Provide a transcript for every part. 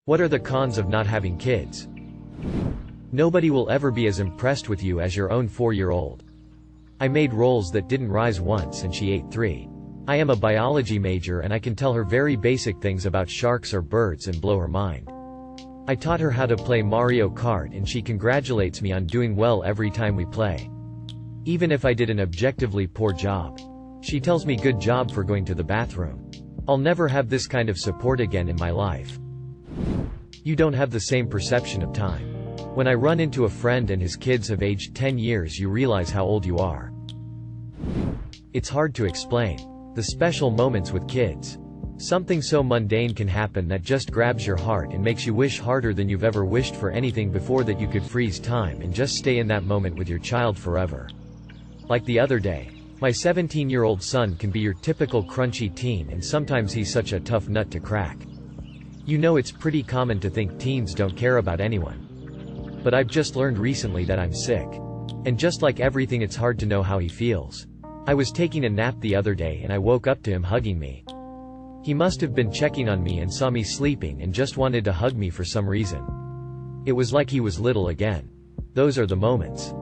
What are the cons of not having kids? Nobody will ever be as impressed with you as your own 4-year-old. I made rolls that didn't rise once and she ate 3. I am a biology major and I can tell her very basic things about sharks or birds and blow her mind. I taught her how to play Mario Kart and she congratulates me on doing well every time we play. Even if I did an objectively poor job. She tells me good job for going to the bathroom. I'll never have this kind of support again in my life. You don't have the same perception of time. When I run into a friend and his kids have aged 10 years, you realize how old you are. It's hard to explain. The special moments with kids. Something so mundane can happen that just grabs your heart and makes you wish harder than you've ever wished for anything before, that you could freeze time and just stay in that moment with your child forever. Like the other day. My 17-year-old son can be your typical crunchy teen, and sometimes he's such a tough nut to crack. You know, it's pretty common to think teens don't care about anyone. But I've just learned recently that I'm sick. And just like everything, it's hard to know how he feels. I was taking a nap the other day and I woke up to him hugging me. He must have been checking on me and saw me sleeping and just wanted to hug me for some reason. It was like he was little again. Those are the moments.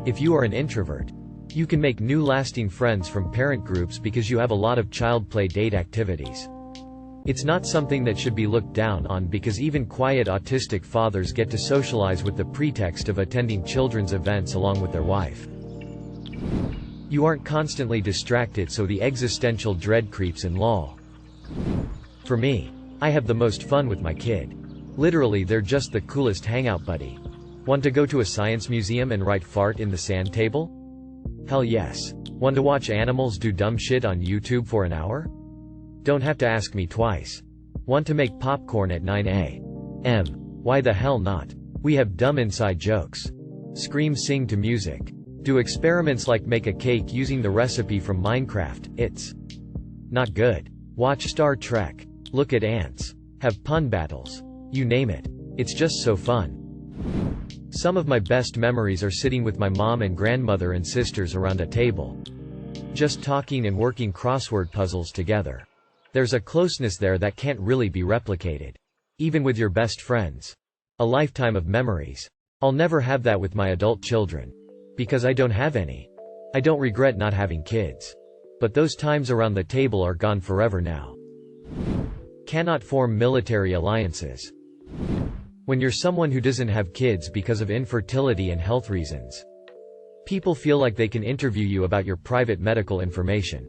If you are an introvert, you can make new lasting friends from parent groups because you have a lot of child play date activities. It's not something that should be looked down on, because even quiet autistic fathers get to socialize with the pretext of attending children's events along with their wife. You aren't constantly distracted, so the existential dread creeps in. Lol. For me, I have the most fun with my kid. Literally, they're just the coolest hangout buddy. Want to go to a science museum and write fart in the sand table? Hell yes. Want to watch animals do dumb shit on YouTube for an hour? Don't have to ask me twice. Want to make popcorn at 9 a.m.? Why the hell not? We have dumb inside jokes. Scream, sing to music. Do experiments like make a cake using the recipe from Minecraft. It's not good. Watch Star Trek. Look at ants. Have pun battles. You name it. It's just so fun. Some of my best memories are sitting with my mom and grandmother and sisters around a table. Just talking and working crossword puzzles together. There's a closeness there that can't really be replicated. Even with your best friends. A lifetime of memories. I'll never have that with my adult children. Because I don't have any. I don't regret not having kids. But those times around the table are gone forever now. Cannot form military alliances. When you're someone who doesn't have kids because of infertility and health reasons, people feel like they can interview you about your private medical information.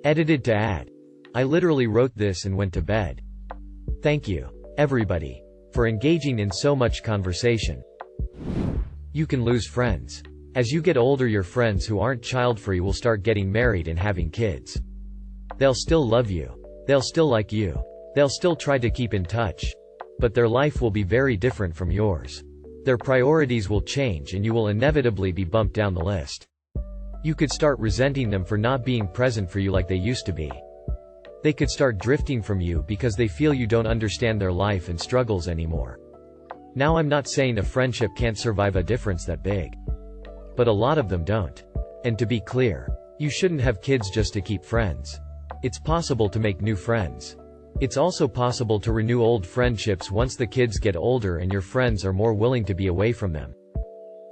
Edited to add. I literally wrote this and went to bed. Thank you, everybody, for engaging in so much conversation. You can lose friends. As you get older, your friends who aren't child-free will start getting married and having kids. They'll still love you. They'll still like you. They'll still try to keep in touch. But their life will be very different from yours. Their priorities will change and you will inevitably be bumped down the list. You could start resenting them for not being present for you like they used to be. They could start drifting from you because they feel you don't understand their life and struggles anymore. Now, I'm not saying a friendship can't survive a difference that big. But a lot of them don't. And to be clear, you shouldn't have kids just to keep friends. It's possible to make new friends. It's also possible to renew old friendships once the kids get older and your friends are more willing to be away from them.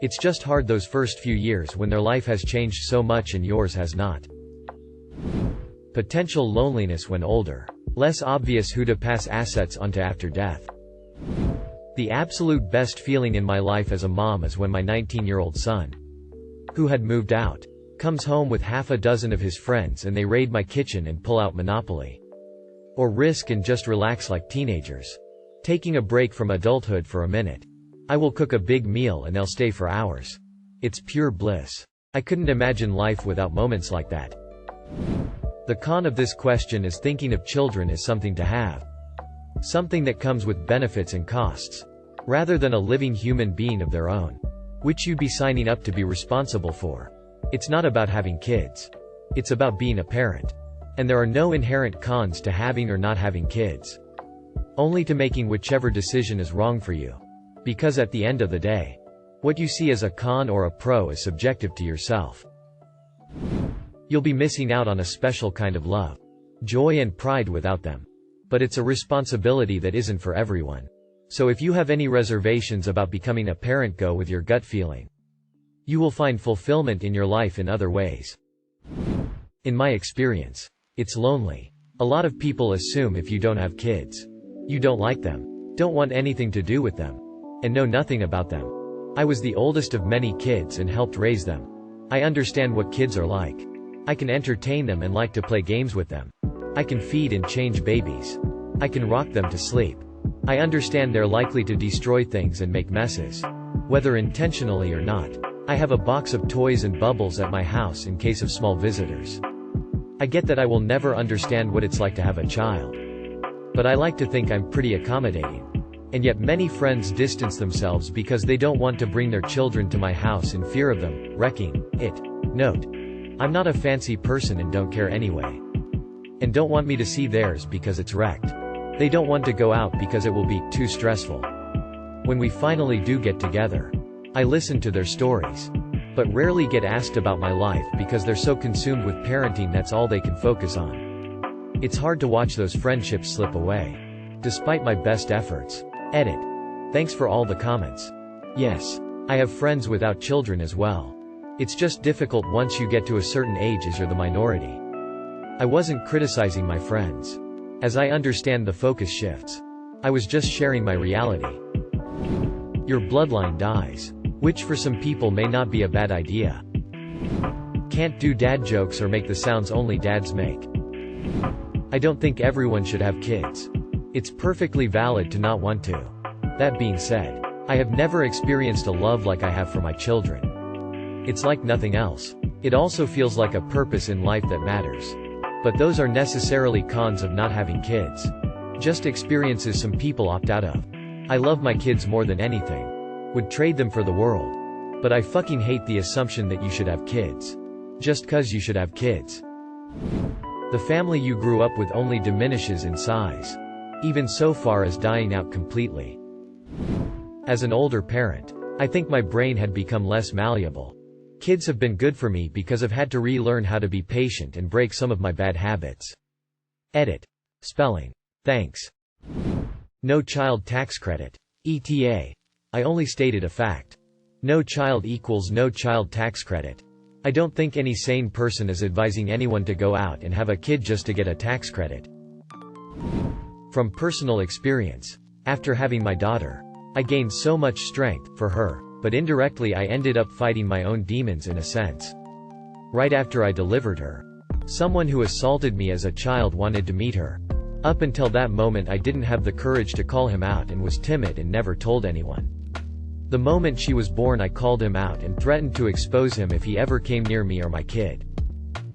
It's just hard those first few years when their life has changed so much and yours has not. Potential loneliness when older. Less obvious who to pass assets onto after death. The absolute best feeling in my life as a mom is when my 19-year-old son, who had moved out, comes home with half a dozen of his friends and they raid my kitchen and pull out Monopoly. Or Risk and just relax like teenagers. Taking a break from adulthood for a minute. I will cook a big meal and they'll stay for hours. It's pure bliss. I couldn't imagine life without moments like that. The con of this question is thinking of children as something to have. Something that comes with benefits and costs. Rather than a living human being of their own. Which you'd be signing up to be responsible for. It's not about having kids. It's about being a parent. And there are no inherent cons to having or not having kids. Only to making whichever decision is wrong for you. Because at the end of the day, what you see as a con or a pro is subjective to yourself. You'll be missing out on a special kind of love, joy and pride without them. But it's a responsibility that isn't for everyone. So if you have any reservations about becoming a parent, go with your gut feeling. You will find fulfillment in your life in other ways. In my experience, it's lonely. A lot of people assume if you don't have kids, you don't like them, don't want anything to do with them, and know nothing about them. I was the oldest of many kids and helped raise them. I understand what kids are like. I can entertain them and like to play games with them. I can feed and change babies. I can rock them to sleep. I understand they're likely to destroy things and make messes, whether intentionally or not. I have a box of toys and bubbles at my house in case of small visitors. I get that I will never understand what it's like to have a child. But I like to think I'm pretty accommodating. And yet many friends distance themselves because they don't want to bring their children to my house in fear of them wrecking it. Note: I'm not a fancy person and don't care anyway. And don't want me to see theirs because it's wrecked. They don't want to go out because it will be too stressful. When we finally do get together, I listen to their stories, but rarely get asked about my life because they're so consumed with parenting that's all they can focus on. It's hard to watch those friendships slip away, despite my best efforts. Edit. Thanks for all the comments. Yes, I have friends without children as well. It's just difficult once you get to a certain age as you're the minority. I wasn't criticizing my friends. As I understand the focus shifts. I was just sharing my reality. Your bloodline dies. Which for some people may not be a bad idea. Can't do dad jokes or make the sounds only dads make. I don't think everyone should have kids. It's perfectly valid to not want to. That being said, I have never experienced a love like I have for my children. It's like nothing else. It also feels like a purpose in life that matters. But those are necessarily cons of not having kids. Just experiences some people opt out of. I love my kids more than anything. Would trade them for the world. But I fucking hate the assumption that you should have kids. Just cause you should have kids. The family you grew up with only diminishes in size. Even so far as dying out completely. As an older parent, I think my brain had become less malleable. Kids have been good for me because I've had to relearn how to be patient and break some of my bad habits. Edit. Spelling. Thanks. No child tax credit. ETA. I only stated a fact. No child equals no child tax credit. I don't think any sane person is advising anyone to go out and have a kid just to get a tax credit. From personal experience, after having my daughter, I gained so much strength for her, but indirectly I ended up fighting my own demons in a sense. Right after I delivered her, someone who assaulted me as a child wanted to meet her. Up until that moment I didn't have the courage to call him out and was timid and never told anyone. The moment she was born I called him out and threatened to expose him if he ever came near me or my kid.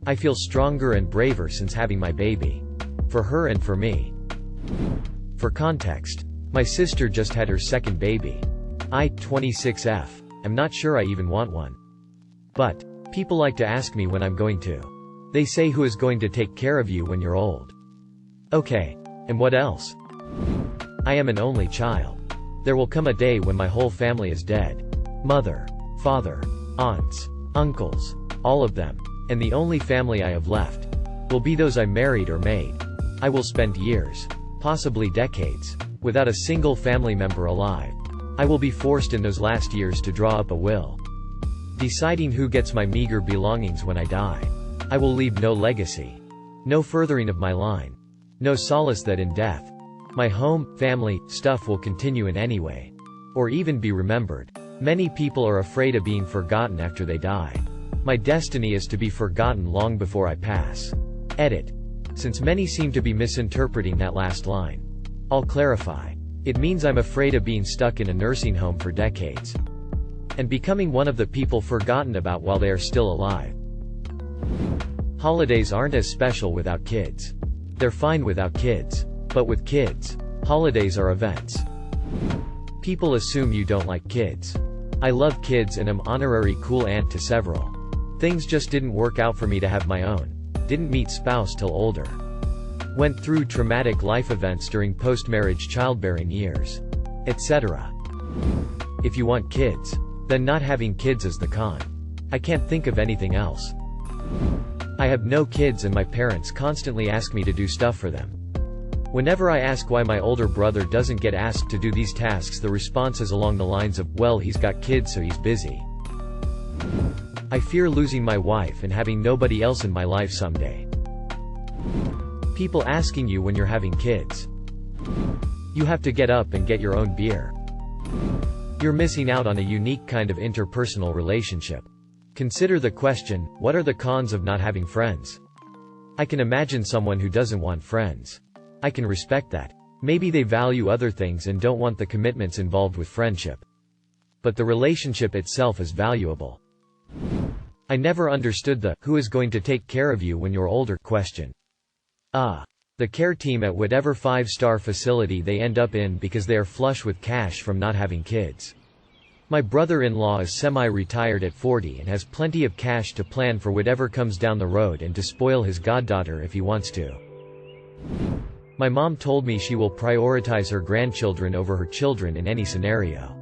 I feel stronger and braver since having my baby. For her and for me. For context, my sister just had her second baby. I, 26F, am not sure I even want one. But people like to ask me when I'm going to. They say, who is going to take care of you when you're old? Okay, and what else? I am an only child. There will come a day when my whole family is dead. Mother, father, aunts, uncles, all of them. And the only family I have left will be those I married or made. I will spend years, possibly decades, without a single family member alive. I will be forced in those last years to draw up a will, deciding who gets my meager belongings when I die. I will leave no legacy, no furthering of my line, no solace that in death, my home, family, stuff will continue in any way, or even be remembered. Many people are afraid of being forgotten after they die. My destiny is to be forgotten long before I pass. Edit. Since many seem to be misinterpreting that last line, I'll clarify. It means I'm afraid of being stuck in a nursing home for decades, and becoming one of the people forgotten about while they are still alive. Holidays aren't as special without kids. They're fine without kids. But with kids, holidays are events. People assume you don't like kids. I love kids and am honorary cool aunt to several. Things just didn't work out for me to have my own. Didn't meet spouse till older. Went through traumatic life events during post-marriage childbearing years, etc. If you want kids, then not having kids is the con. I can't think of anything else. I have no kids and my parents constantly ask me to do stuff for them. Whenever I ask why my older brother doesn't get asked to do these tasks, the response is along the lines of, well, he's got kids so he's busy. I fear losing my wife and having nobody else in my life someday. People asking you when you're having kids. You have to get up and get your own beer. You're missing out on a unique kind of interpersonal relationship. Consider the question, what are the cons of not having friends? I can imagine someone who doesn't want friends. I can respect that. Maybe they value other things and don't want the commitments involved with friendship. But the relationship itself is valuable. I never understood the "who is going to take care of you when you're older" question. The care team at whatever 5-star facility they end up in because they are flush with cash from not having kids. My brother-in-law is semi-retired at 40 and has plenty of cash to plan for whatever comes down the road and to spoil his goddaughter if he wants to. My mom told me she will prioritize her grandchildren over her children in any scenario.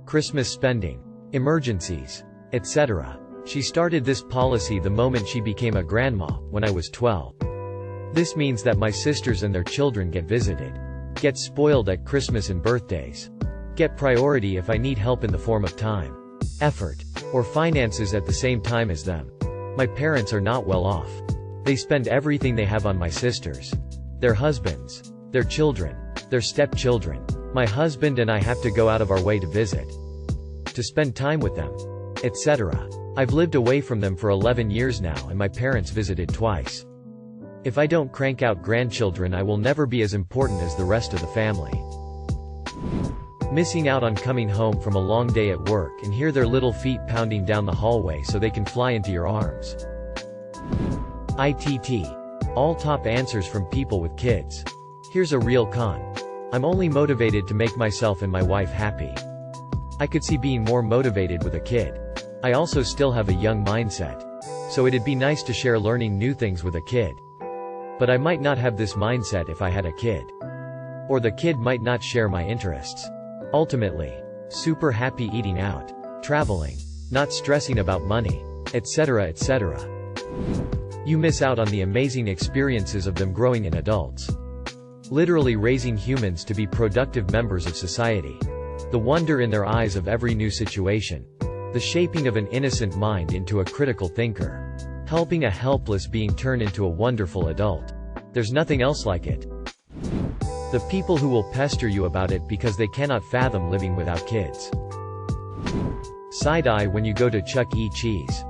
Christmas spending, emergencies, etc. She started this policy the moment she became a grandma, when I was 12. This means that my sisters and their children get visited, get spoiled at Christmas and birthdays, get priority if I need help in the form of time, effort, or finances at the same time as them. My parents are not well off. They spend everything they have on my sisters, their husbands, their children, their stepchildren. My husband and I have to go out of our way to visit, to spend time with them, etc. I've lived away from them for 11 years now and my parents visited twice. If I don't crank out grandchildren, I will never be as important as the rest of the family. Missing out on coming home from a long day at work and hear their little feet pounding down the hallway so they can fly into your arms. ITT. All top answers from people with kids. Here's a real con. I'm only motivated to make myself and my wife happy. I could see being more motivated with a kid. I also still have a young mindset. So it'd be nice to share learning new things with a kid. But I might not have this mindset if I had a kid. Or the kid might not share my interests. Ultimately, super happy eating out, traveling, not stressing about money, etc., etc. You miss out on the amazing experiences of them growing in adults. Literally raising humans to be productive members of society. The wonder in their eyes of every new situation. The shaping of an innocent mind into a critical thinker. Helping a helpless being turn into a wonderful adult. There's nothing else like it. The people who will pester you about it because they cannot fathom living without kids. Side-eye when you go to Chuck E. Cheese.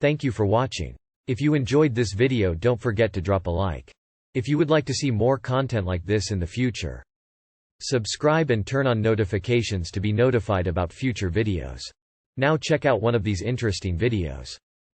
Thank you for watching. If you enjoyed this video, don't forget to drop a like. If you would like to see more content like this in the future, subscribe and turn on notifications to be notified about future videos. Now check out one of these interesting videos.